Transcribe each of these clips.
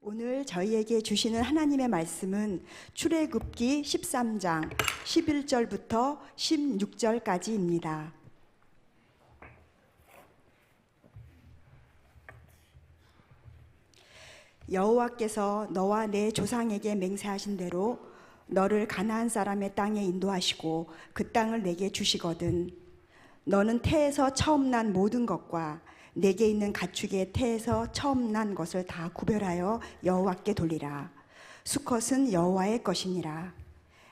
오늘 저희에게 주시는 하나님의 말씀은 출애굽기 13장 11절부터 16절까지입니다. 여호와께서 너와 내 조상에게 맹세하신 대로 너를 가나안 사람의 땅에 인도하시고 그 땅을 내게 주시거든. 너는 태에서 처음 난 모든 것과 내게 있는 가축의 태에서 처음 난 것을 다 구별하여 여호와께 돌리라. 수컷은 여호와의 것이니라.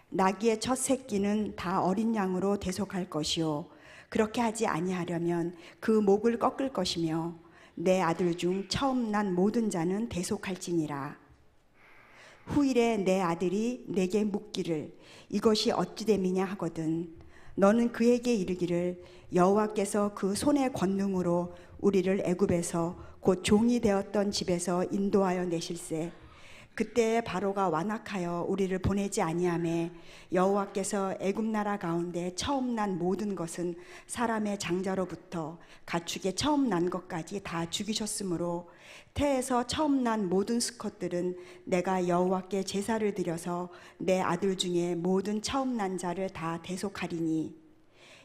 나귀의 첫 새끼는 다 어린 양으로 대속할 것이요 그렇게 하지 아니하려면 그 목을 꺾을 것이며 내 아들 중 처음 난 모든 자는 대속할지니라. 후일에 내 아들이 내게 묻기를 이것이 어찌 됨이냐 하거든 너는 그에게 이르기를 여호와께서 그 손의 권능으로 우리를 애굽에서 곧 종이 되었던 집에서 인도하여 내실세 그때 바로가 완악하여 우리를 보내지 아니하매 여호와께서 애굽 나라 가운데 처음 난 모든 것은 사람의 장자로부터 가축의 처음 난 것까지 다 죽이셨으므로 태에서 처음 난 모든 수컷들은 내가 여호와께 제사를 드려서 내 아들 중에 모든 처음 난 자를 다 대속하리니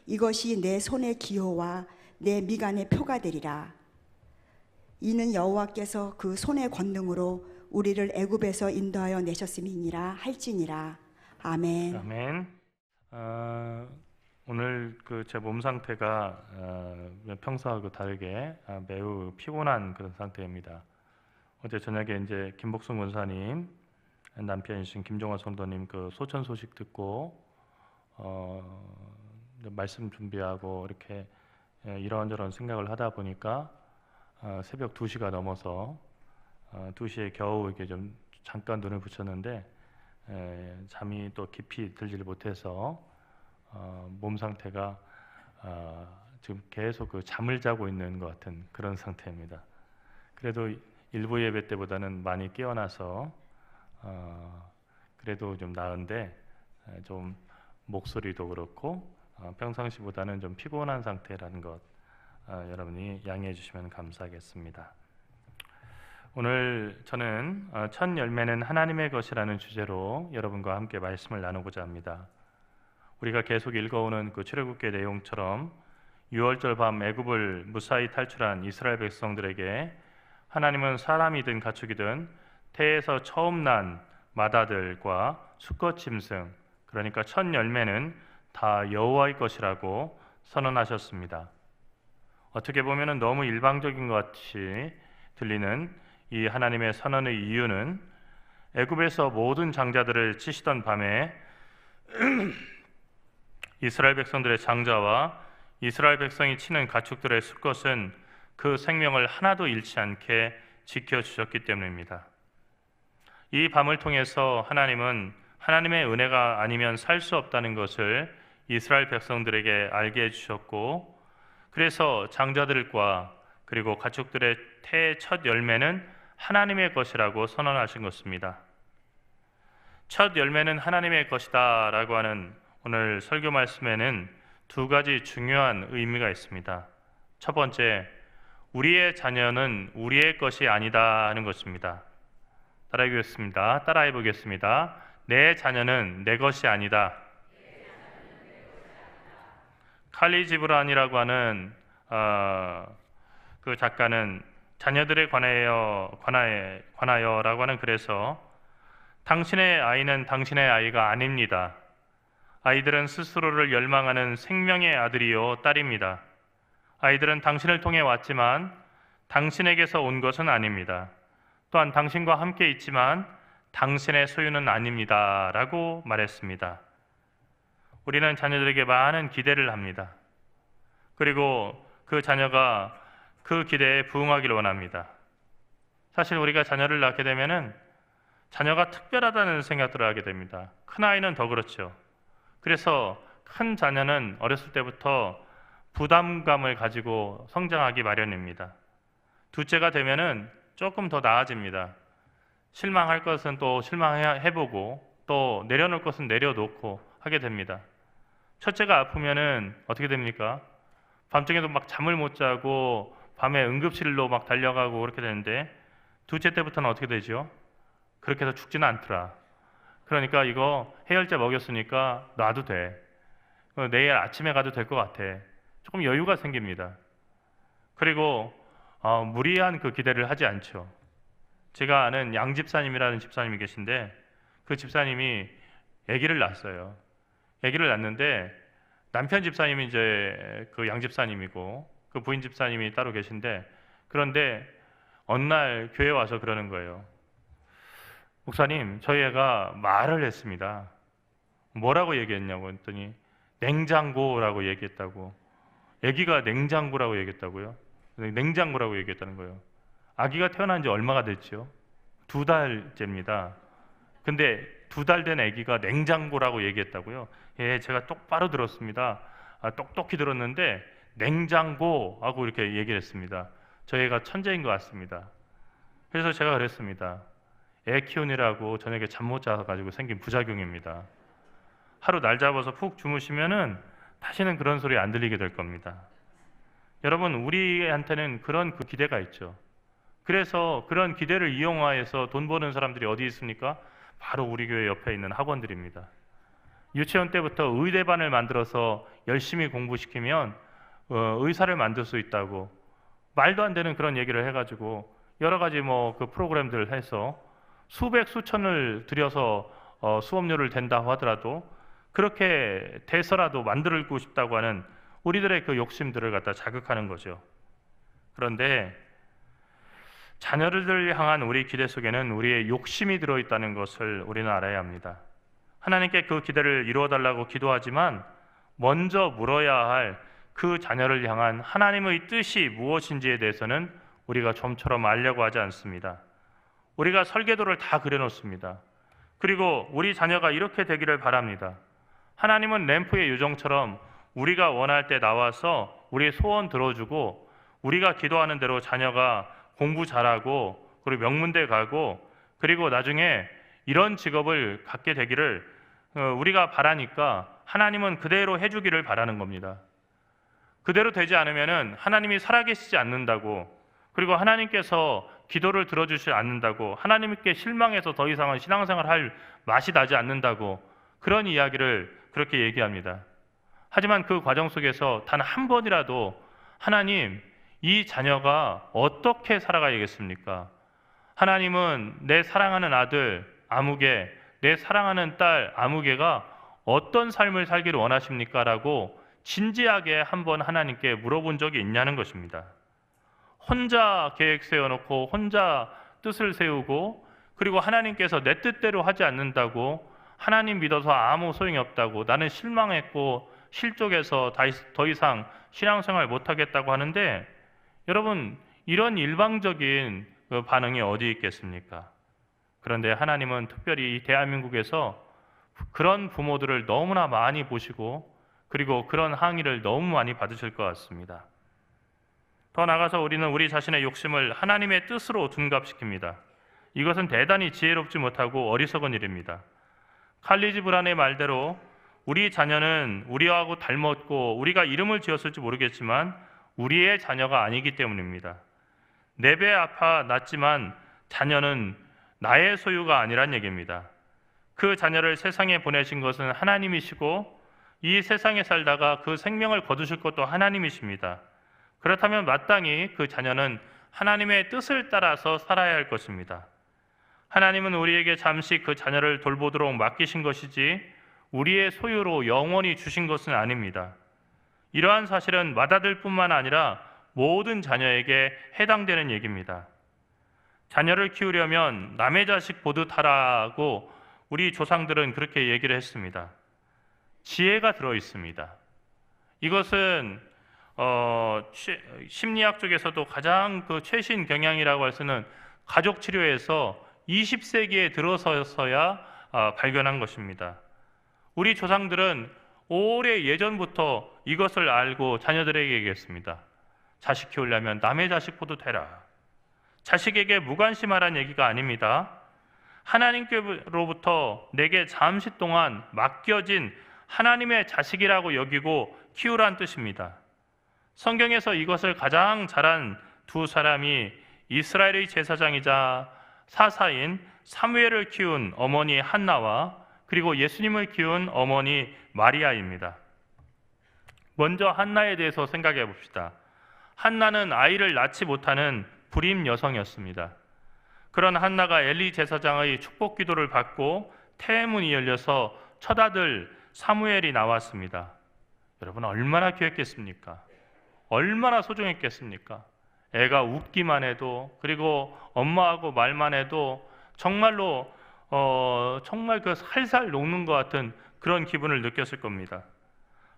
이것이 내 손의 기호와 내 미간의 표가 되리라. 이는 여호와께서 그 손의 권능으로 우리를 애굽에서 인도하여 내셨음이니라 할지니라. 아멘. 아멘. 오늘 제 몸 상태가 평소하고 다르게 매우 피곤한 그런 상태입니다. 어제 저녁에 이제 김복순 권사님 남편이신 김종화 성도님 소천 소식 듣고 말씀 준비하고 이렇게 이런저런 생각을 하다 보니까 새벽 2시가 넘어서 2시에 겨우 이렇게 좀 잠깐 눈을 붙였는데 잠이 또 깊이 들지를 못해서 몸 상태가 지금 계속 잠을 자고 있는 것 같은 그런 상태입니다. 그래도 일부 예배 때보다는 많이 깨어나서 그래도 좀 나은데 좀 목소리도 그렇고 평상시보다는 좀 피곤한 상태라는 것 여러분이 양해해 주시면 감사하겠습니다. 오늘 저는 첫 열매는 하나님의 것이라는 주제로 여러분과 함께 말씀을 나누고자 합니다. 우리가 계속 읽어오는 출애굽기 내용처럼 6월절 밤 애굽을 무사히 탈출한 이스라엘 백성들에게 하나님은 사람이든 가축이든 태에서 처음 난 맏아들과 수컷 짐승, 그러니까 첫 열매는 다 여호와의 것이라고 선언하셨습니다. 어떻게 보면 너무 일방적인 것 같이 들리는 이 하나님의 선언의 이유는 애굽에서 모든 장자들을 치시던 밤에 이스라엘 백성들의 장자와 이스라엘 백성이 치는 가축들의 수컷은 그 생명을 하나도 잃지 않게 지켜주셨기 때문입니다. 이 밤을 통해서 하나님은 하나님의 은혜가 아니면 살 수 없다는 것을 이스라엘 백성들에게 알게 해주셨고, 그래서 장자들과 그리고 가축들의 태의 첫 열매는 하나님의 것이라고 선언하신 것입니다. 첫 열매는 하나님의 것이다 라고 하는 오늘 설교 말씀에는 두 가지 중요한 의미가 있습니다. 첫 번째, 우리의 자녀는 우리의 것이 아니다 하는 것입니다. 따라해 보겠습니다. 내 자녀는 내 것이 아니다. 칼리 지브란이라고 하는 그 작가는 자녀들에 관하여라고 하는 글에서 당신의 아이는 당신의 아이가 아닙니다. 아이들은 스스로를 열망하는 생명의 아들이요 딸입니다. 아이들은 당신을 통해 왔지만 당신에게서 온 것은 아닙니다. 또한 당신과 함께 있지만 당신의 소유는 아닙니다 라고 말했습니다. 우리는 자녀들에게 많은 기대를 합니다. 그리고 그 자녀가 그 기대에 부응하기를 원합니다. 사실 우리가 자녀를 낳게 되면은 자녀가 특별하다는 생각들을 하게 됩니다. 큰아이는 더 그렇죠. 그래서 큰 자녀는 어렸을 때부터 부담감을 가지고 성장하기 마련입니다. 둘째가 되면은 조금 더 나아집니다. 실망할 것은 또 실망해보고 또 내려놓을 것은 내려놓고 하게 됩니다. 첫째가 아프면은 어떻게 됩니까? 밤중에도 막 잠을 못 자고 밤에 응급실로 막 달려가고 그렇게 되는데, 둘째 때부터는 어떻게 되죠? 그렇게 해서 죽지는 않더라. 그러니까 이거 해열제 먹였으니까 놔도 돼. 내일 아침에 가도 될 것 같아. 조금 여유가 생깁니다. 그리고 무리한 그 기대를 하지 않죠. 제가 아는 양 집사님이라는 집사님이 계신데 그 집사님이 아기를 낳았어요. 아기를 낳는데 남편 집사님이 이제 그 양 집사님이고 그 부인 집사님이 따로 계신데, 그런데 어느 날 교회 와서 그러는 거예요. 목사님, 저희 애가 말을 했습니다. 뭐라고 얘기했냐고 했더니 냉장고라고 얘기했다고. 아기가 냉장고라고 얘기했다고요? 냉장고라고 얘기했다는 거예요. 아기가 태어난 지 얼마가 됐죠? 2달째입니다. 근데 2달 된 아기가 냉장고라고 얘기했다고요? 예, 제가 똑바로 들었습니다. 똑똑히 들었는데 냉장고하고 이렇게 얘기를 했습니다. 저희 애가 천재인 것 같습니다. 그래서 제가 그랬습니다. 애 키우느라고 저녁에 잠 못 자가지고 생긴 부작용입니다. 하루 날 잡아서 푹 주무시면은 다시는 그런 소리 안 들리게 될 겁니다. 여러분, 우리한테는 그런 그 기대가 있죠. 그래서 그런 기대를 이용하여서 돈 버는 사람들이 어디 있습니까? 바로 우리 교회 옆에 있는 학원들입니다. 유치원 때부터 의대반을 만들어서 열심히 공부시키면 의사를 만들 수 있다고 말도 안 되는 그런 얘기를 해가지고 여러 가지 그 프로그램들을 해서 수백 수천을 들여서 수업료를 댄다고 하더라도 그렇게 돼서라도 만들고 싶다고 하는 우리들의 그 욕심들을 갖다 자극하는 거죠. 그런데 자녀를 향한 우리 기대 속에는 우리의 욕심이 들어있다는 것을 우리는 알아야 합니다. 하나님께 그 기대를 이루어달라고 기도하지만 먼저 물어야 할 그 자녀를 향한 하나님의 뜻이 무엇인지에 대해서는 우리가 좀처럼 알려고 하지 않습니다. 우리가 설계도를 다 그려놓습니다. 그리고 우리 자녀가 이렇게 되기를 바랍니다. 하나님은 램프의 요정처럼 우리가 원할 때 나와서 우리의 소원 들어주고 우리가 기도하는 대로 자녀가 공부 잘하고 그리고 명문대 가고 그리고 나중에 이런 직업을 갖게 되기를 우리가 바라니까 하나님은 그대로 해주기를 바라는 겁니다. 그대로 되지 않으면은 하나님이 살아계시지 않는다고, 그리고 하나님께서 기도를 들어주지 않는다고, 하나님께 실망해서 더 이상은 신앙생활 할 맛이 나지 않는다고 그런 이야기를 그렇게 얘기합니다. 하지만 그 과정 속에서 단 한 번이라도 하나님, 이 자녀가 어떻게 살아가야겠습니까? 하나님은 내 사랑하는 아들 아무개, 내 사랑하는 딸 아무개가 어떤 삶을 살기를 원하십니까? 라고 진지하게 한번 하나님께 물어본 적이 있냐는 것입니다. 혼자 계획 세워놓고 혼자 뜻을 세우고 그리고 하나님께서 내 뜻대로 하지 않는다고, 하나님 믿어서 아무 소용이 없다고, 나는 실망했고 실족해서 더 이상 신앙생활 못하겠다고 하는데, 여러분, 이런 일방적인 반응이 어디 있겠습니까? 그런데 하나님은 특별히 대한민국에서 그런 부모들을 너무나 많이 보시고 그리고 그런 항의를 너무 많이 받으실 것 같습니다. 더 나아가서 우리는 우리 자신의 욕심을 하나님의 뜻으로 둔갑시킵니다. 이것은 대단히 지혜롭지 못하고 어리석은 일입니다. 칼리지 브란의 말대로 우리 자녀는 우리하고 닮았고 우리가 이름을 지었을지 모르겠지만 우리의 자녀가 아니기 때문입니다. 내 배 아파 낳지만 자녀는 나의 소유가 아니란 얘기입니다. 그 자녀를 세상에 보내신 것은 하나님이시고 이 세상에 살다가 그 생명을 거두실 것도 하나님이십니다. 그렇다면 마땅히 그 자녀는 하나님의 뜻을 따라서 살아야 할 것입니다. 하나님은 우리에게 잠시 그 자녀를 돌보도록 맡기신 것이지 우리의 소유로 영원히 주신 것은 아닙니다. 이러한 사실은 맏아들 뿐만 아니라 모든 자녀에게 해당되는 얘기입니다. 자녀를 키우려면 남의 자식 보듯 하라고 우리 조상들은 그렇게 얘기를 했습니다. 지혜가 들어있습니다. 이것은 심리학 쪽에서도 가장 그 최신 경향이라고 할 수 있는 가족 치료에서 20세기에 들어서서야 발견한 것입니다. 우리 조상들은 오래 예전부터 이것을 알고 자녀들에게 얘기했습니다. 자식 키우려면 남의 자식 보듯 해라. 자식에게 무관심하란 얘기가 아닙니다. 하나님께로부터 내게 잠시 동안 맡겨진 하나님의 자식이라고 여기고 키우란 뜻입니다. 성경에서 이것을 가장 잘한 두 사람이 이스라엘의 제사장이자 사사인 사무엘을 키운 어머니 한나와 그리고 예수님을 키운 어머니 마리아입니다. 먼저 한나에 대해서 생각해 봅시다. 한나는 아이를 낳지 못하는 불임 여성이었습니다. 그런 한나가 엘리 제사장의 축복 기도를 받고 태문이 열려서 첫 아들 사무엘이 나왔습니다. 여러분, 얼마나 귀했겠습니까? 얼마나 소중했겠습니까? 애가 웃기만 해도, 그리고 엄마하고 말만 해도 정말로 정말 그 살살 녹는 것 같은 그런 기분을 느꼈을 겁니다.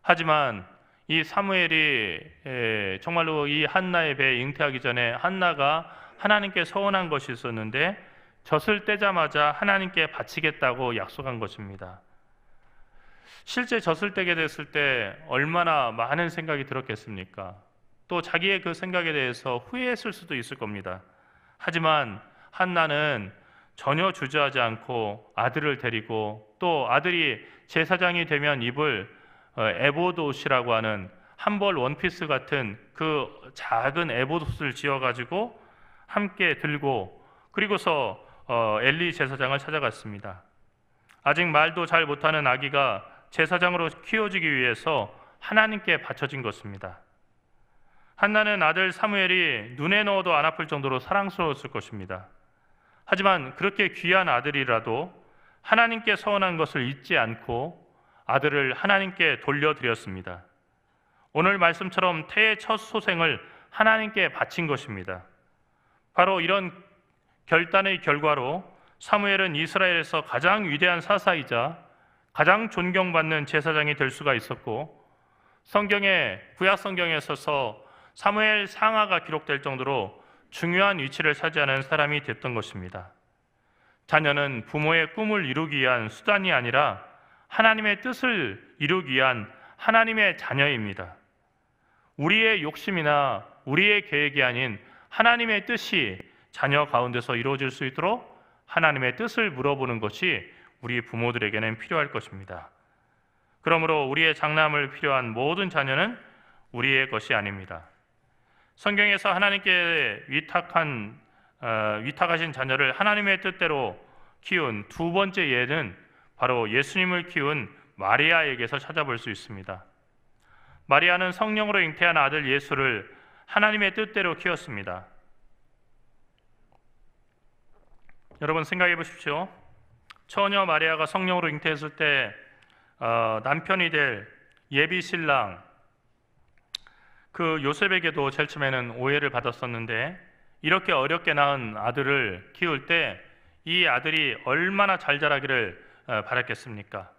하지만 이 사무엘이 정말로 이 한나의 배에 잉태하기 전에 한나가 하나님께 서원한 것이 있었는데 젖을 떼자마자 하나님께 바치겠다고 약속한 것입니다. 실제 젖을 떼게 됐을 때 얼마나 많은 생각이 들었겠습니까? 또 자기의 그 생각에 대해서 후회했을 수도 있을 겁니다. 하지만 한나는 전혀 주저하지 않고 아들을 데리고, 또 아들이 제사장이 되면 입을 에보드 옷이라고 하는 한벌 원피스 같은 그 작은 에보드 옷을 지어가지고 함께 들고, 그리고서 엘리 제사장을 찾아갔습니다. 아직 말도 잘 못하는 아기가 제사장으로 키워지기 위해서 하나님께 바쳐진 것입니다. 한나는 아들 사무엘이 눈에 넣어도 안 아플 정도로 사랑스러웠을 것입니다. 하지만 그렇게 귀한 아들이라도 하나님께 서원한 것을 잊지 않고 아들을 하나님께 돌려드렸습니다. 오늘 말씀처럼 태의 첫 소생을 하나님께 바친 것입니다. 바로 이런 결단의 결과로 사무엘은 이스라엘에서 가장 위대한 사사이자 가장 존경받는 제사장이 될 수가 있었고, 구약 성경에 있어서 사무엘 상하가 기록될 정도로 중요한 위치를 차지하는 사람이 됐던 것입니다. 자녀는 부모의 꿈을 이루기 위한 수단이 아니라 하나님의 뜻을 이루기 위한 하나님의 자녀입니다. 우리의 욕심이나 우리의 계획이 아닌 하나님의 뜻이 자녀 가운데서 이루어질 수 있도록 하나님의 뜻을 물어보는 것이 우리 부모들에게는 필요할 것입니다. 그러므로 우리의 장남을 필요한 모든 자녀는 우리의 것이 아닙니다. 성경에서 하나님께 위탁하신 자녀를 하나님의 뜻대로 키운 두 번째 예는 바로 예수님을 키운 마리아에게서 찾아볼 수 있습니다. 마리아는 성령으로 잉태한 아들 예수를 하나님의 뜻대로 키웠습니다. 여러분 생각해 보십시오. 처녀 마리아가 성령으로 잉태했을 때 남편이 될 예비 신랑 그 요셉에게도 제일 처음에는 오해를 받았었는데, 이렇게 어렵게 낳은 아들을 키울 때 이 아들이 얼마나 잘 자라기를 바랐겠습니까?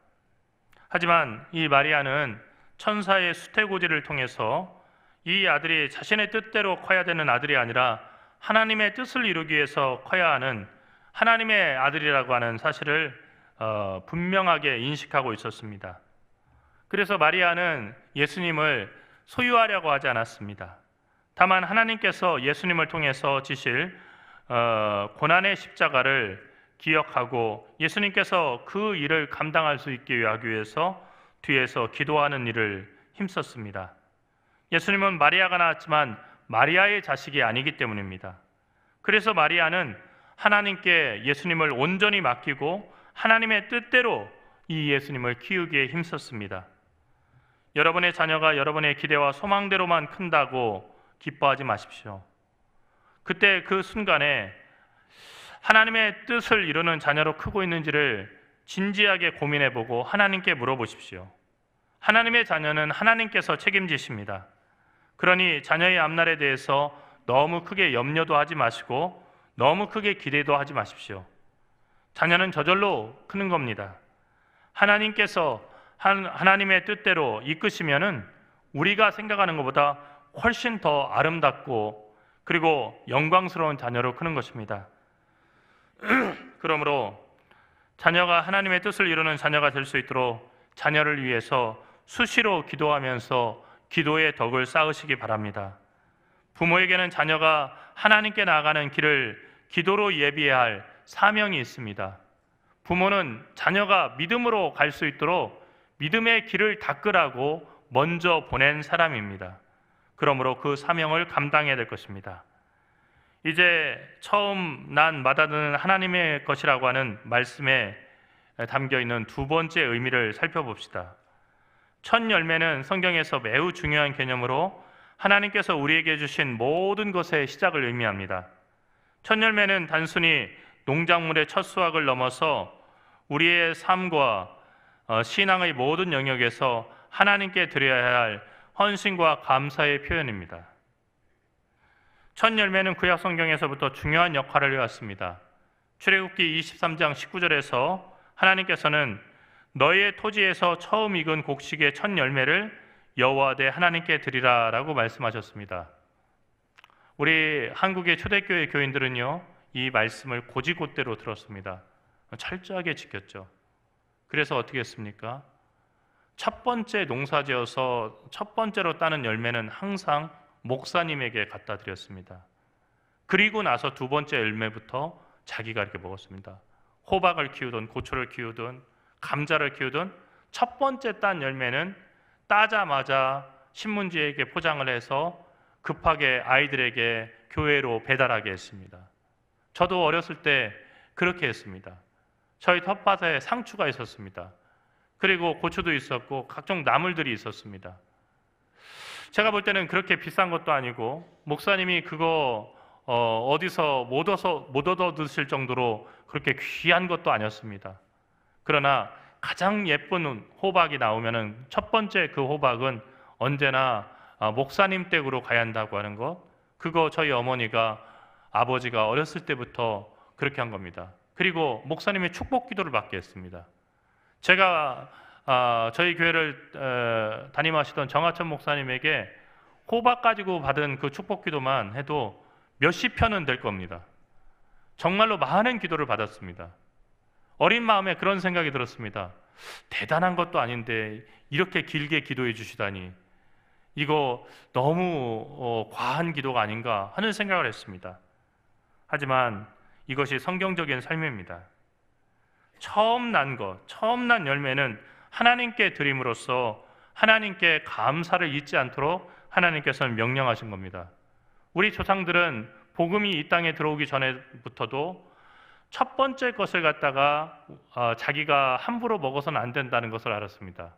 하지만 이 마리아는 천사의 수태고지를 통해서 이 아들이 자신의 뜻대로 커야 되는 아들이 아니라 하나님의 뜻을 이루기 위해서 커야 하는 하나님의 아들이라고 하는 사실을 분명하게 인식하고 있었습니다. 그래서 마리아는 예수님을 소유하려고 하지 않았습니다. 다만 하나님께서 예수님을 통해서 지실 고난의 십자가를 기억하고 예수님께서 그 일을 감당할 수 있게 하기 위해서 뒤에서 기도하는 일을 힘썼습니다. 예수님은 마리아가 낳았지만 마리아의 자식이 아니기 때문입니다. 그래서 마리아는 하나님께 예수님을 온전히 맡기고 하나님의 뜻대로 이 예수님을 키우기에 힘썼습니다. 여러분의 자녀가 여러분의 기대와 소망대로만 큰다고 기뻐하지 마십시오. 그때 그 순간에 하나님의 뜻을 이루는 자녀로 크고 있는지를 진지하게 고민해보고 하나님께 물어보십시오. 하나님의 자녀는 하나님께서 책임지십니다. 그러니 자녀의 앞날에 대해서 너무 크게 염려도 하지 마시고 너무 크게 기대도 하지 마십시오. 자녀는 저절로 크는 겁니다. 하나님께서 하나님의 뜻대로 이끄시면은 우리가 생각하는 것보다 훨씬 더 아름답고 그리고 영광스러운 자녀로 크는 것입니다. 그러므로 자녀가 하나님의 뜻을 이루는 자녀가 될 수 있도록 자녀를 위해서 수시로 기도하면서 기도의 덕을 쌓으시기 바랍니다. 부모에게는 자녀가 하나님께 나아가는 길을 기도로 예비해야 할 사명이 있습니다. 부모는 자녀가 믿음으로 갈 수 있도록 믿음의 길을 닦으라고 먼저 보낸 사람입니다. 그러므로 그 사명을 감당해야 될 것입니다. 이제 처음 난 마다는 하나님의 것이라고 하는 말씀에 담겨 있는 두 번째 의미를 살펴봅시다. 첫 열매는 성경에서 매우 중요한 개념으로 하나님께서 우리에게 주신 모든 것의 시작을 의미합니다. 첫 열매는 단순히 농작물의 첫 수확을 넘어서 우리의 삶과 신앙의 모든 영역에서 하나님께 드려야 할 헌신과 감사의 표현입니다. 첫 열매는 구약 성경에서부터 중요한 역할을 해왔습니다. 출애굽기 23장 19절에서 하나님께서는 너희의 토지에서 처음 익은 곡식의 첫 열매를 여호와 내 하나님께 드리라 라고 말씀하셨습니다. 우리 한국의 초대교회 교인들은요, 이 말씀을 고지곳대로 들었습니다. 철저하게 지켰죠. 그래서 어떻게 했습니까? 첫 번째 농사지어서 첫 번째로 따는 열매는 항상 목사님에게 갖다 드렸습니다. 그리고 나서 두 번째 열매부터 자기가 이렇게 먹었습니다. 호박을 키우든 고추를 키우든 감자를 키우든 첫 번째 딴 열매는 따자마자 신문지에게 포장을 해서 급하게 아이들에게 교회로 배달하게 했습니다. 저도 어렸을 때 그렇게 했습니다. 저희 텃밭에 상추가 있었습니다. 그리고 고추도 있었고 각종 나물들이 있었습니다. 제가 볼 때는 그렇게 비싼 것도 아니고 목사님이 그거 어디서 못 얻어 드실 정도로 그렇게 귀한 것도 아니었습니다. 그러나 가장 예쁜 호박이 나오면은 첫 번째 그 호박은 언제나 목사님 댁으로 가야 한다고 하는 것, 그거 저희 어머니가 아버지가 어렸을 때부터 그렇게 한 겁니다. 그리고 목사님의 축복 기도를 받게 했습니다. 제가 저희 교회를 담임하시던 정하천 목사님에게 호박 가지고 받은 그 축복 기도만 해도 몇십 편은 될 겁니다. 정말로 많은 기도를 받았습니다. 어린 마음에 그런 생각이 들었습니다. 대단한 것도 아닌데 이렇게 길게 기도해 주시다니 이거 너무 과한 기도가 아닌가 하는 생각을 했습니다. 하지만 이것이 성경적인 삶입니다. 처음 난 열매는 하나님께 드림으로써 하나님께 감사를 잊지 않도록 하나님께서는 명령하신 겁니다. 우리 조상들은 복음이 이 땅에 들어오기 전에부터도 첫 번째 것을 갖다가 자기가 함부로 먹어서는 안 된다는 것을 알았습니다.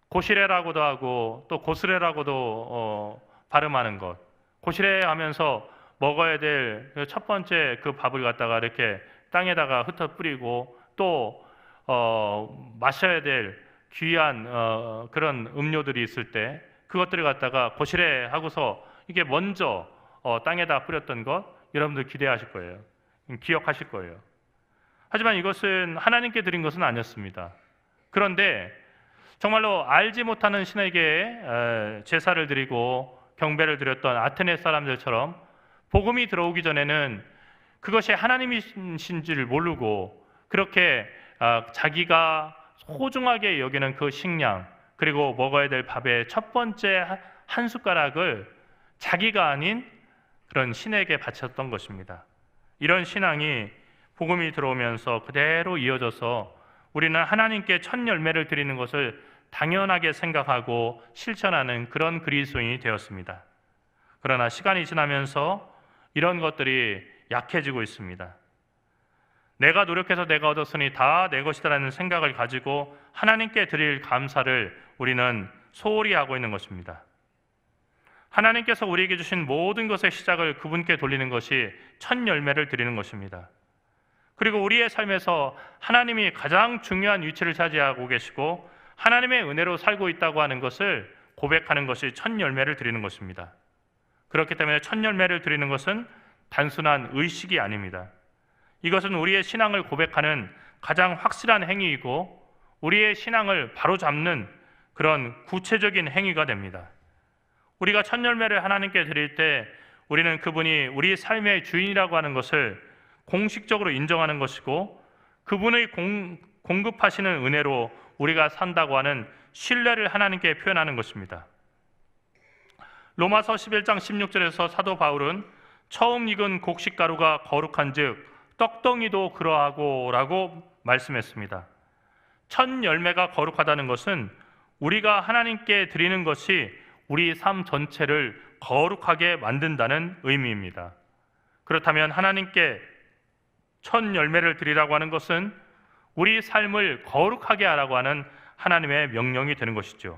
고시래라고도 하고 또 고스래라고도 발음하는 것. 고시래 하면서 먹어야 될 첫 번째 그 밥을 갖다가 이렇게 땅에다가 흩어 뿌리고 또 마셔야 될 귀한 그런 음료들이 있을 때 그것들을 갖다가 고시래 하고서 이게 먼저 땅에다 뿌렸던 것 여러분들 기대하실 거예요. 기억하실 거예요. 하지만 이것은 하나님께 드린 것은 아니었습니다. 그런데 정말로 알지 못하는 신에게 제사를 드리고 경배를 드렸던 아테네 사람들처럼 복음이 들어오기 전에는 그것이 하나님이신지를 모르고 그렇게 자기가 소중하게 여기는 그 식량 그리고 먹어야 될 밥의 첫 번째 한 숟가락을 자기가 아닌 그런 신에게 바쳤던 것입니다. 이런 신앙이 복음이 들어오면서 그대로 이어져서 우리는 하나님께 첫 열매를 드리는 것을 당연하게 생각하고 실천하는 그런 그리스도인이 되었습니다. 그러나 시간이 지나면서 이런 것들이 약해지고 있습니다. 내가 노력해서 내가 얻었으니 다 내 것이다라는 생각을 가지고 하나님께 드릴 감사를 우리는 소홀히 하고 있는 것입니다. 하나님께서 우리에게 주신 모든 것의 시작을 그분께 돌리는 것이 첫 열매를 드리는 것입니다. 그리고 우리의 삶에서 하나님이 가장 중요한 위치를 차지하고 계시고 하나님의 은혜로 살고 있다고 하는 것을 고백하는 것이 첫 열매를 드리는 것입니다. 그렇기 때문에 첫 열매를 드리는 것은 단순한 의식이 아닙니다. 이것은 우리의 신앙을 고백하는 가장 확실한 행위이고 우리의 신앙을 바로잡는 그런 구체적인 행위가 됩니다. 우리가 첫 열매를 하나님께 드릴 때 우리는 그분이 우리 삶의 주인이라고 하는 것을 공식적으로 인정하는 것이고 그분의 공급하시는 은혜로 우리가 산다고 하는 신뢰를 하나님께 표현하는 것입니다. 로마서 11장 16절에서 사도 바울은 처음 익은 곡식가루가 거룩한 즉 떡덩이도 그러하고 라고 말씀했습니다. 첫 열매가 거룩하다는 것은 우리가 하나님께 드리는 것이 우리 삶 전체를 거룩하게 만든다는 의미입니다. 그렇다면 하나님께 첫 열매를 드리라고 하는 것은 우리 삶을 거룩하게 하라고 하는 하나님의 명령이 되는 것이죠.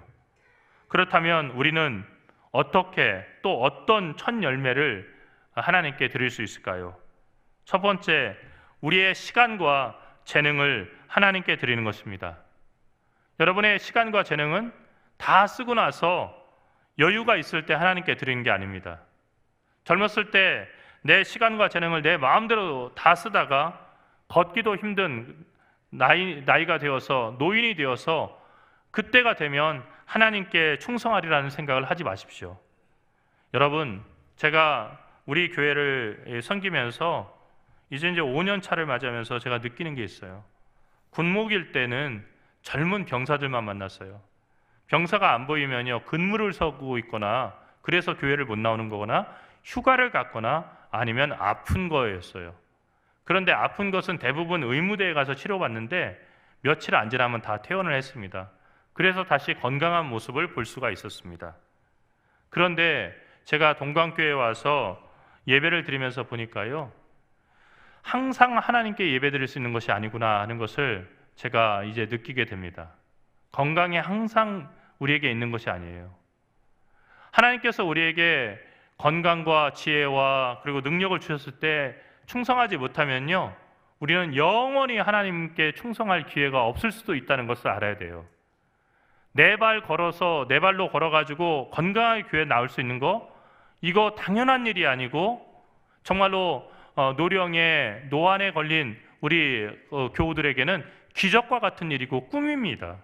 그렇다면 우리는 어떻게 또 어떤 첫 열매를 하나님께 드릴 수 있을까요? 첫 번째, 우리의 시간과 재능을 하나님께 드리는 것입니다. 여러분의 시간과 재능은 다 쓰고 나서 여유가 있을 때 하나님께 드리는 게 아닙니다. 젊었을 때 내 시간과 재능을 내 마음대로 다 쓰다가 걷기도 힘든 나이가 되어서 노인이 되어서 그때가 되면 하나님께 충성하리라는 생각을 하지 마십시오. 여러분, 제가 우리 교회를 섬기면서 이제 5년 차를 맞이하면서 제가 느끼는 게 있어요. 군목일 때는 젊은 병사들만 만났어요. 병사가 안 보이면요, 근무를 서고 있거나 그래서 교회를 못 나오는 거거나 휴가를 갔거나 아니면 아픈 거였어요. 그런데 아픈 것은 대부분 의무대에 가서 치료받는데 며칠 안 지나면 다 퇴원을 했습니다. 그래서 다시 건강한 모습을 볼 수가 있었습니다. 그런데 제가 동광교회에 와서 예배를 드리면서 보니까요, 항상 하나님께 예배 드릴 수 있는 것이 아니구나 하는 것을 제가 이제 느끼게 됩니다. 건강이 항상 우리에게 있는 것이 아니에요. 하나님께서 우리에게 건강과 지혜와 그리고 능력을 주셨을 때 충성하지 못하면요, 우리는 영원히 하나님께 충성할 기회가 없을 수도 있다는 것을 알아야 돼요. 네 발로 걸어가지고 건강하게 교회에 나올 수 있는 거, 이거 당연한 일이 아니고 정말로 노령의 노안에 걸린 우리 교우들에게는 기적과 같은 일이고 꿈입니다.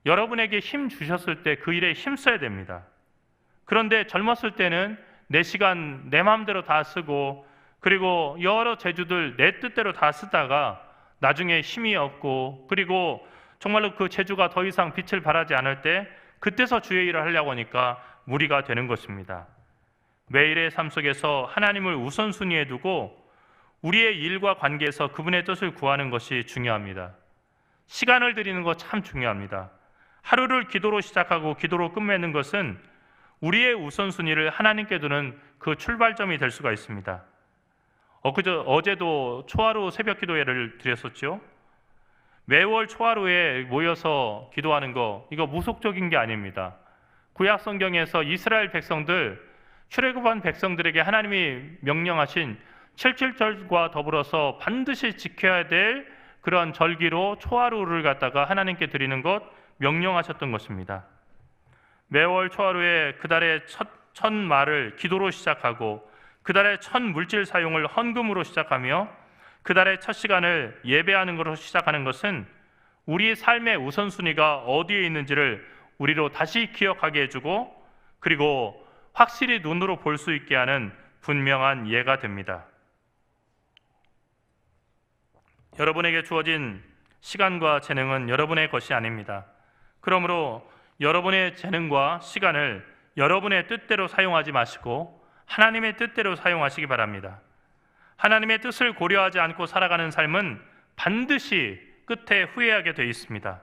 여러분에게 힘 주셨을 때 그 일에 힘써야 됩니다. 그런데 젊었을 때는 내 시간 내 마음대로 다 쓰고 그리고 여러 재주들 내 뜻대로 다 쓰다가 나중에 힘이 없고 그리고 정말로 그 재주가 더 이상 빛을 발하지 않을 때 그때서 주의 일을 하려고 하니까 무리가 되는 것입니다. 매일의 삶 속에서 하나님을 우선순위에 두고 우리의 일과 관계에서 그분의 뜻을 구하는 것이 중요합니다. 시간을 드리는 것 참 중요합니다. 하루를 기도로 시작하고 기도로 끝맺는 것은 우리의 우선순위를 하나님께 두는 그 출발점이 될 수가 있습니다. 어제도 초하루 새벽 기도회를 드렸었죠. 매월 초하루에 모여서 기도하는 거, 이거 무속적인 게 아닙니다. 구약 성경에서 이스라엘 백성들, 출애굽한 백성들에게 하나님이 명령하신 77절과 더불어서 반드시 지켜야 될 그런 절기로 초하루를 갖다가 하나님께 드리는 것 명령하셨던 것입니다. 매월 초하루에 그달의 첫 말을 기도로 시작하고 그달의 첫 물질 사용을 헌금으로 시작하며 그달의 첫 시간을 예배하는 것으로 시작하는 것은 우리 삶의 우선순위가 어디에 있는지를 우리로 다시 기억하게 해주고 그리고 확실히 눈으로 볼 수 있게 하는 분명한 예가 됩니다. 여러분에게 주어진 시간과 재능은 여러분의 것이 아닙니다. 그러므로 여러분의 재능과 시간을 여러분의 뜻대로 사용하지 마시고 하나님의 뜻대로 사용하시기 바랍니다. 하나님의 뜻을 고려하지 않고 살아가는 삶은 반드시 끝에 후회하게 되어 있습니다.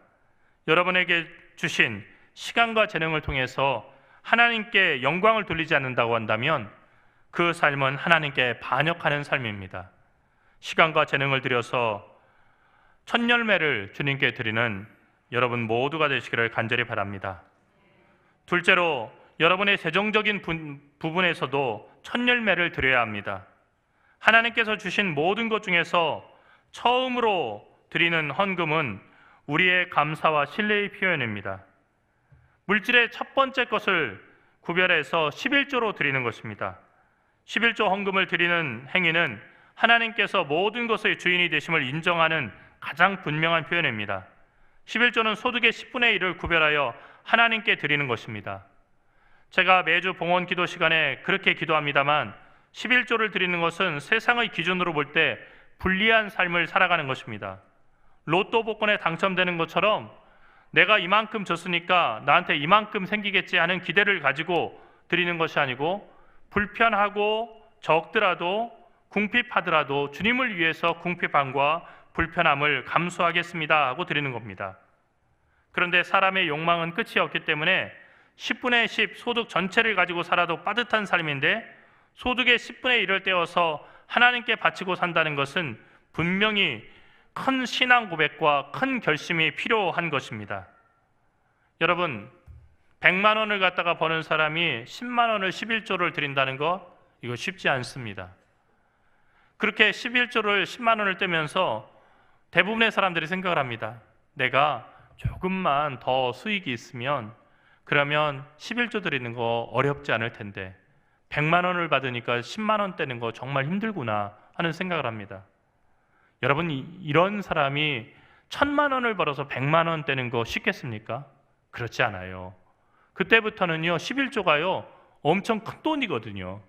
여러분에게 주신 시간과 재능을 통해서 하나님께 영광을 돌리지 않는다고 한다면 그 삶은 하나님께 반역하는 삶입니다. 시간과 재능을 들여서 첫 열매를 주님께 드리는 여러분 모두가 되시기를 간절히 바랍니다. 둘째로 여러분의 재정적인 부분에서도 첫 열매를 드려야 합니다. 하나님께서 주신 모든 것 중에서 처음으로 드리는 헌금은 우리의 감사와 신뢰의 표현입니다. 물질의 첫 번째 것을 구별해서 11조로 드리는 것입니다. 11조 헌금을 드리는 행위는 하나님께서 모든 것의 주인이 되심을 인정하는 가장 분명한 표현입니다. 11조는 소득의 10분의 1을 구별하여 하나님께 드리는 것입니다. 제가 매주 봉헌 기도 시간에 그렇게 기도합니다만 11조를 드리는 것은 세상의 기준으로 볼 때 불리한 삶을 살아가는 것입니다. 로또 복권에 당첨되는 것처럼 내가 이만큼 줬으니까 나한테 이만큼 생기겠지 하는 기대를 가지고 드리는 것이 아니고 불편하고 적더라도 궁핍하더라도 주님을 위해서 궁핍함과 불편함을 감수하겠습니다 하고 드리는 겁니다. 그런데 사람의 욕망은 끝이 없기 때문에 10분의 10 소득 전체를 가지고 살아도 빠듯한 삶인데 소득의 10분의 1을 떼어서 하나님께 바치고 산다는 것은 분명히 큰 신앙 고백과 큰 결심이 필요한 것입니다. 여러분, 100만 원을 갖다가 버는 사람이 10만 원을 11조를 드린다는 거, 이거 쉽지 않습니다. 그렇게 11조를 10만 원을 떼면서 대부분의 사람들이 생각을 합니다. 내가 조금만 더 수익이 있으면 그러면 11조 드리는 거 어렵지 않을 텐데 100만 원을 받으니까 10만 원 떼는 거 정말 힘들구나 하는 생각을 합니다. 여러분, 이런 사람이 1000만 원을 벌어서 100만 원 떼는 거 쉽겠습니까? 그렇지 않아요. 그때부터는요, 11조가요 엄청 큰 돈이거든요.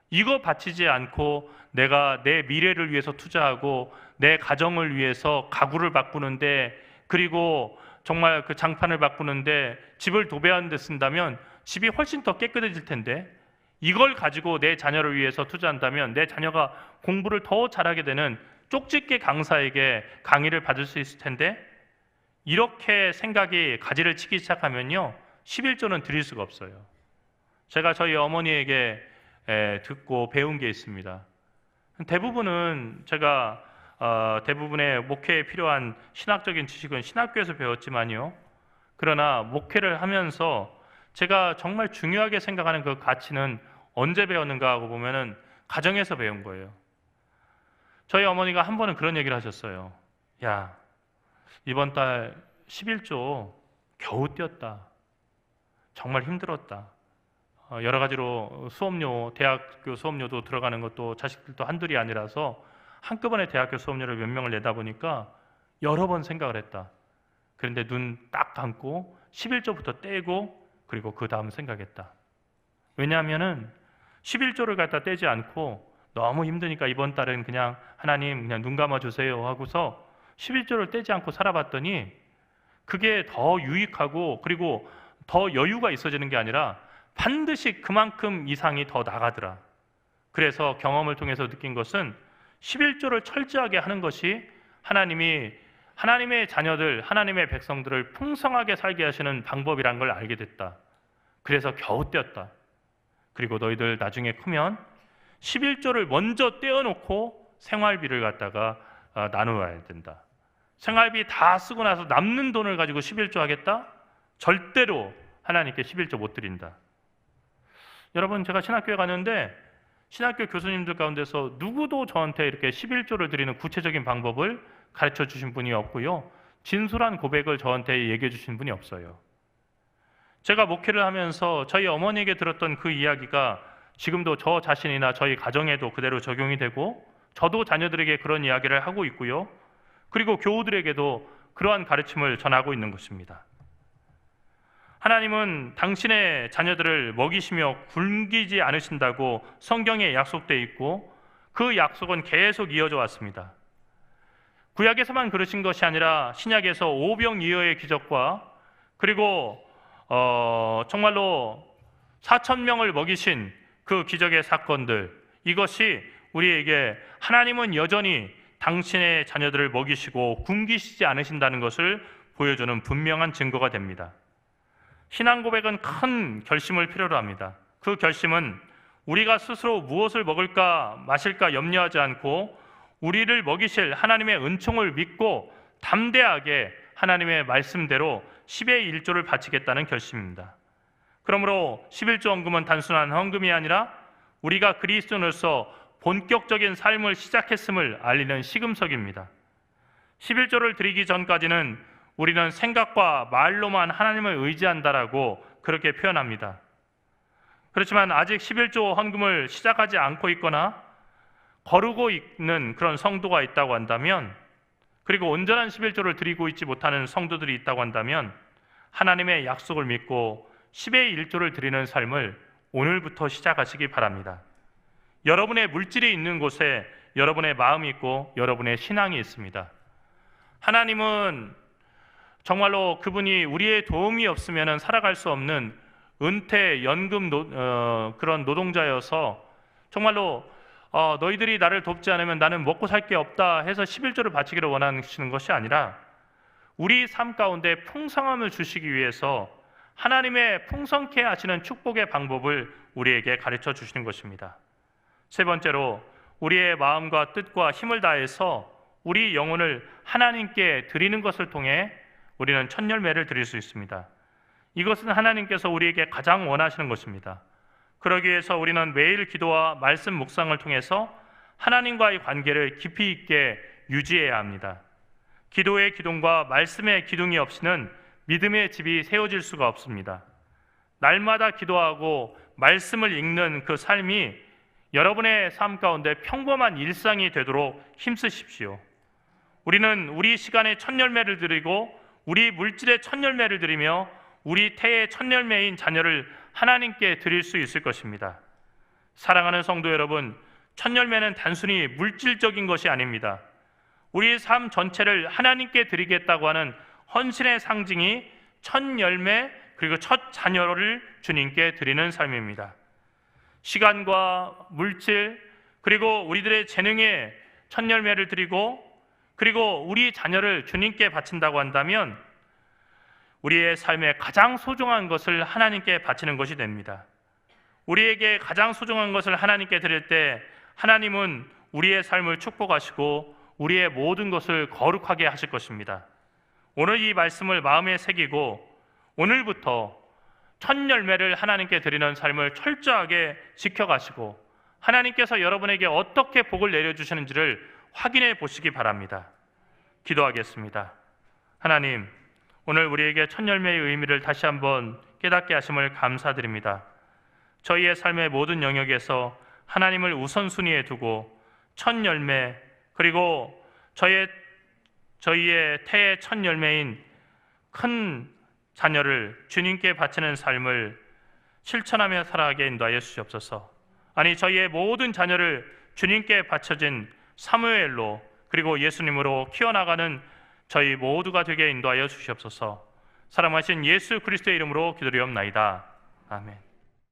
이거 바치지 않고 내가 내 미래를 위해서 투자하고 내 가정을 위해서 가구를 바꾸는데, 그리고 정말 그 장판을 바꾸는데 집을 도배하는 데 쓴다면 집이 훨씬 더 깨끗해질 텐데, 이걸 가지고 내 자녀를 위해서 투자한다면 내 자녀가 공부를 더 잘하게 되는 쪽집게 강사에게 강의를 받을 수 있을 텐데, 이렇게 생각이 가지를 치기 시작하면요 11조는 드릴 수가 없어요. 제가 저희 어머니에게 듣고 배운 게 있습니다. 대부분은 제가 대부분의 목회에 필요한 신학적인 지식은 신학교에서 배웠지만요, 그러나 목회를 하면서 제가 정말 중요하게 생각하는 그 가치는 언제 배웠는가 하고 보면은 가정에서 배운 거예요. 저희 어머니가 한 번은 그런 얘기를 하셨어요. 야, 이번 달 11조 겨우 떼었다. 정말 힘들었다. 여러 가지로 수업료, 대학교 수업료도 들어가는 것도 자식들도 한둘이 아니라서 한꺼번에 대학교 수업료를 몇 명을 내다 보니까 여러 번 생각을 했다. 그런데 눈 딱 감고 11조부터 떼고 그리고 그 다음 생각했다. 왜냐하면은 11조를 갖다 떼지 않고 너무 힘드니까 이번 달은 그냥 하나님 그냥 눈 감아주세요 하고서 11조를 떼지 않고 살아봤더니 그게 더 유익하고 그리고 더 여유가 있어지는 게 아니라 반드시 그만큼 이상이 더 나가더라. 그래서 경험을 통해서 느낀 것은 11조를 철저하게 하는 것이 하나님의 자녀들, 하나님의 백성들을 풍성하게 살게 하시는 방법이란 걸 알게 됐다. 그래서 겨우 떼었다. 그리고 너희들 나중에 크면 11조를 먼저 떼어놓고 생활비를 갖다가 나누어야 된다. 생활비 다 쓰고 나서 남는 돈을 가지고 11조 하겠다? 절대로 하나님께 11조 못 드린다. 여러분, 제가 신학교에 갔는데 신학교 교수님들 가운데서 누구도 저한테 이렇게 11조를 드리는 구체적인 방법을 가르쳐 주신 분이 없고요, 진솔한 고백을 저한테 얘기해 주신 분이 없어요. 제가 목회를 하면서 저희 어머니에게 들었던 그 이야기가 지금도 저 자신이나 저희 가정에도 그대로 적용이 되고, 저도 자녀들에게 그런 이야기를 하고 있고요, 그리고 교우들에게도 그러한 가르침을 전하고 있는 것입니다. 하나님은 당신의 자녀들을 먹이시며 굶기지 않으신다고 성경에 약속되어 있고 그 약속은 계속 이어져 왔습니다. 구약에서만 그러신 것이 아니라 신약에서 오병이어의 기적과 그리고 정말로 4,000명을 먹이신 그 기적의 사건들, 이것이 우리에게 하나님은 여전히 당신의 자녀들을 먹이시고 굶기시지 않으신다는 것을 보여주는 분명한 증거가 됩니다. 신앙 고백은 큰 결심을 필요로 합니다. 그 결심은 우리가 스스로 무엇을 먹을까 마실까 염려하지 않고 우리를 먹이실 하나님의 은총을 믿고 담대하게 하나님의 말씀대로 10의 1조를 바치겠다는 결심입니다. 그러므로 11조 헌금은 단순한 헌금이 아니라 우리가 그리스도인으로서 본격적인 삶을 시작했음을 알리는 시금석입니다. 11조를 드리기 전까지는 우리는 생각과 말로만 하나님을 의지한다라고 그렇게 표현합니다. 그렇지만 아직 11조 헌금을 시작하지 않고 있거나 거르고 있는 그런 성도가 있다고 한다면, 그리고 온전한 11조를 드리고 있지 못하는 성도들이 있다고 한다면 하나님의 약속을 믿고 10의 1조를 드리는 삶을 오늘부터 시작하시기 바랍니다. 여러분의 물질이 있는 곳에 여러분의 마음이 있고 여러분의 신앙이 있습니다. 하나님은 정말로 그분이 우리의 도움이 없으면 살아갈 수 없는 은퇴, 연금 그런 노동자여서 정말로 너희들이 나를 돕지 않으면 나는 먹고 살 게 없다 해서 11조를 바치기를 원하시는 것이 아니라 우리 삶 가운데 풍성함을 주시기 위해서 하나님의 풍성케 하시는 축복의 방법을 우리에게 가르쳐 주시는 것입니다. 세 번째로 우리의 마음과 뜻과 힘을 다해서 우리 영혼을 하나님께 드리는 것을 통해 우리는 첫 열매를 드릴 수 있습니다. 이것은 하나님께서 우리에게 가장 원하시는 것입니다. 그러기 위해서 우리는 매일 기도와 말씀 묵상을 통해서 하나님과의 관계를 깊이 있게 유지해야 합니다. 기도의 기둥과 말씀의 기둥이 없이는 믿음의 집이 세워질 수가 없습니다. 날마다 기도하고 말씀을 읽는 그 삶이 여러분의 삶 가운데 평범한 일상이 되도록 힘쓰십시오. 우리는 우리 시간의 첫 열매를 드리고 우리 물질의 첫 열매를 드리며 우리 태의 첫 열매인 자녀를 하나님께 드릴 수 있을 것입니다. 사랑하는 성도 여러분, 첫 열매는 단순히 물질적인 것이 아닙니다. 우리의 삶 전체를 하나님께 드리겠다고 하는 헌신의 상징이 첫 열매 그리고 첫 자녀를 주님께 드리는 삶입니다. 시간과 물질 그리고 우리들의 재능의 첫 열매를 드리고 그리고 우리 자녀를 주님께 바친다고 한다면 우리의 삶에 가장 소중한 것을 하나님께 바치는 것이 됩니다. 우리에게 가장 소중한 것을 하나님께 드릴 때 하나님은 우리의 삶을 축복하시고 우리의 모든 것을 거룩하게 하실 것입니다. 오늘 이 말씀을 마음에 새기고 오늘부터 첫 열매를 하나님께 드리는 삶을 철저하게 지켜가시고 하나님께서 여러분에게 어떻게 복을 내려주시는지를 확인해 보시기 바랍니다. 기도하겠습니다. 하나님, 오늘 우리에게 첫 열매의 의미를 다시 한번 깨닫게 하심을 감사드립니다. 저희의 삶의 모든 영역에서 하나님을 우선순위에 두고 첫 열매 그리고 저희의 태의 첫 열매인 큰 자녀를 주님께 바치는 삶을 실천하며 살아가게 인도하여 주시옵소서. 아니 저희의 모든 자녀를 주님께 바쳐진 사무엘로 그리고 예수님으로 키워나가는 저희 모두가 되게 인도하여 주시옵소서. 사랑하신 예수 그리스도의 이름으로 기도드리옵나이다. 아멘.